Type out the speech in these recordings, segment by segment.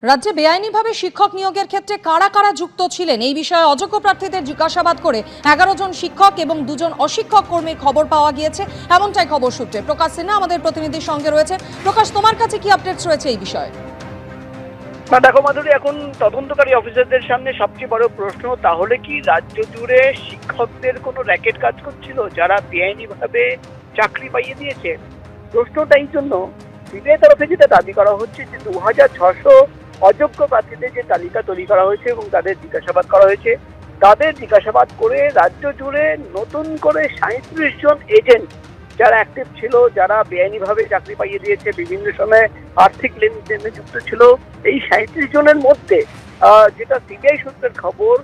রাজ্যে বেআইনিভাবে শিক্ষক নিয়োগের ক্ষেত্রে কারা কারা যুক্ত ছিলেন এই বিষয়ে অযোগ্য প্রার্থীদের জিজ্ঞাসাবাদ করে 11 জন শিক্ষক এবং 2 জন অশিক্ষক কর্মীর খবর পাওয়া গিয়েছে, এমনটাই খবর সূত্রে। প্রকাশ সিনহা আমাদের প্রতিনিধির সঙ্গে রয়েছে। প্রকাশ, তোমার কাছে কি আপডেটস রয়েছে এই বিষয়ে? দেখো মাধুরী, এখন তদন্তকারী অফিসারদের সামনে সবচেয়ে বড় প্রশ্ন, তাহলে কি রাজ্য জুড়ে শিক্ষকদের কোনো র্যাকেট কাজ করছিল যারা বেআইনিভাবে চাকরি পাইয়ে দিয়েছে? প্রশ্নটা এই জন্য, সিবিআই তরফে যেটা দাবি করা হচ্ছে যে 2600 অযোগ্য প্রার্থীদের যে তালিকা তৈরি করা হয়েছে এবং তাদের জিজ্ঞাসাবাদ করা হয়েছে, তাদের জিজ্ঞাসাবাদ করে রাজ্য জুড়ে নতুন করে 37 জন এজেন্ট যারা অ্যাক্টিভ ছিল, যারা বেআইনিভাবে চাকরি পাইয়ে দিয়েছে, বিভিন্ন সময় আর্থিক লেনদেনে যুক্ত ছিল, এই 37 জনের মধ্যে যেটা সিবিআই সূত্রের খবর,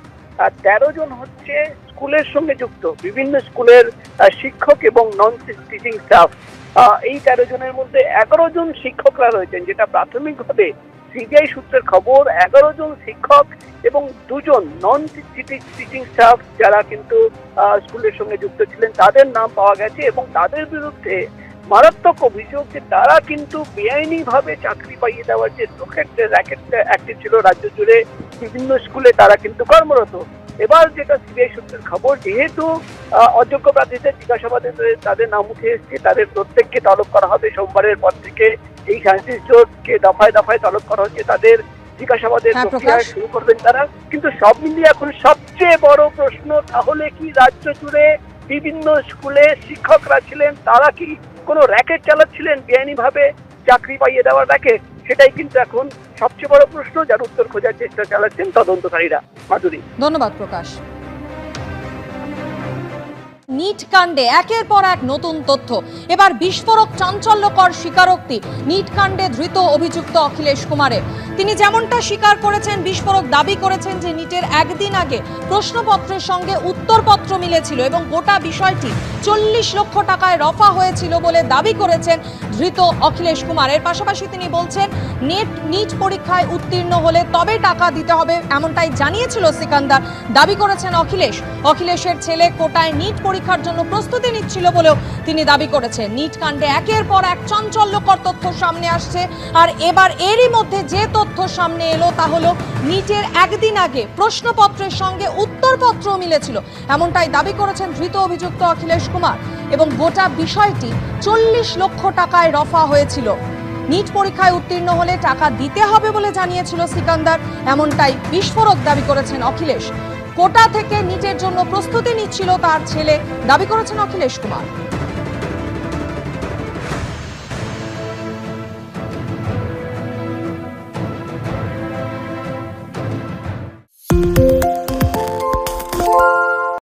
13 জন হচ্ছে স্কুলের সঙ্গে যুক্ত, বিভিন্ন স্কুলের শিক্ষক এবং নন টিচিং স্টাফ। এই 13 জনের মধ্যে 11 জন শিক্ষকরা রয়েছেন, যেটা প্রাথমিকভাবে সিবিআই সূত্রের খবর। 11 জন শিক্ষক এবং 2 জন নন টিচিং স্টাফ যারা কিন্তু স্কুলের সঙ্গে যুক্ত ছিলেন, তাদের নাম পাওয়া গেছে এবং তাদের বিরুদ্ধে মারাত্মক অভিযোগ যে তারা কিন্তু বেআইনিভাবে চাকরি পাইয়ে দেওয়ার যে র্যাকেটটা অ্যাক্টিভ ছিল রাজ্য জুড়ে বিভিন্ন স্কুলে, তারা কিন্তু কর্মরত। এবার যেটা সিবিআই সূত্রের খবর, যেহেতু অযোগ্য প্রার্থীদের জিজ্ঞাসাবাদে তাদের নাম উঠে এসেছে, তাদের প্রত্যেককে তলব করা হবে। সোমবারের পর থেকে এই 37 জনকে দফায় দফায় তলব করা হচ্ছে, তাদের জিজ্ঞাসাবাদের প্রক্রিয়া শুরু করবেন তারা। কিন্তু সব মিলিয়ে এখন সবচেয়ে বড় প্রশ্ন, তাহলে কি রাজ্য জুড়ে বিভিন্ন স্কুলে শিক্ষকরা ছিলেন, তারা কি কোনো র্যাকেট চালাচ্ছিলেন, বেআইনিভাবে চাকরি পাইয়ে দেওয়ার র্যাকেট? সেটাই কিন্তু এখন সবচেয়ে বড় প্রশ্ন, যার উত্তর খোঁজার চেষ্টা চালাচ্ছেন তদন্তকারীরা। মাধুরী, ধন্যবাদ প্রকাশ। নিট কাণ্ডে একের পর এক নতুন তথ্য, এবার বিস্ফোরক চাঞ্চল্যকর স্বীকারোক্তি নিট কাণ্ডে ধৃত অভিযুক্ত অখিলেশ কুমারের। তিনি যেমনটা স্বীকার করেছেন, বিস্ফোরক দাবি করেছেন যে নিটের একদিন আগে প্রশ্নপত্রের সঙ্গে উত্তরপত্র মিলেছিল এবং গোটা বিষয়টি 40 লক্ষ টাকায় রফা হয়েছিল বলে দাবি করেছেন ধৃত অখিলেশ কুমার। এর পাশাপাশি তিনি বলছেন নিট পরীক্ষায় উত্তীর্ণ হলে তবে টাকা দিতে হবে, এমনটাই জানিয়েছিল সিকান্দার। দাবি করেছেন অখিলেশের ছেলে কোটায় নিট পরীক্ষার জন্য প্রস্তুতি নিচ্ছিল বলেও তিনি দাবি করেছেন। নিট কাণ্ডে একের পর এক চাঞ্চল্যকর তথ্য সামনে আসছে, আর এবার এরই মধ্যে যে তথ্য সামনে এলো তা হলো নিটের একদিন আগে প্রশ্নপত্রের সঙ্গে উত্তরপত্র মিলেছিল, এমনটাই দাবি করেছেন ধৃত অভিযুক্ত অখিলেশ কুমার। এবং গোটা বিষয়টি 40 লক্ষ টাকায় রফা হয়েছিল। নিট পরীক্ষায় উত্তীর্ণ হলে টাকা দিতে হবে বলে জানিয়েছিল সিকান্দার, এমনটাই বিস্ফোরক দাবি করেছেন অখিলেশ। কোটা থেকে নিটের জন্য প্রস্তুতি নিচ্ছিল তার ছেলে, দাবি করেছেন অখিলেশ কুমার।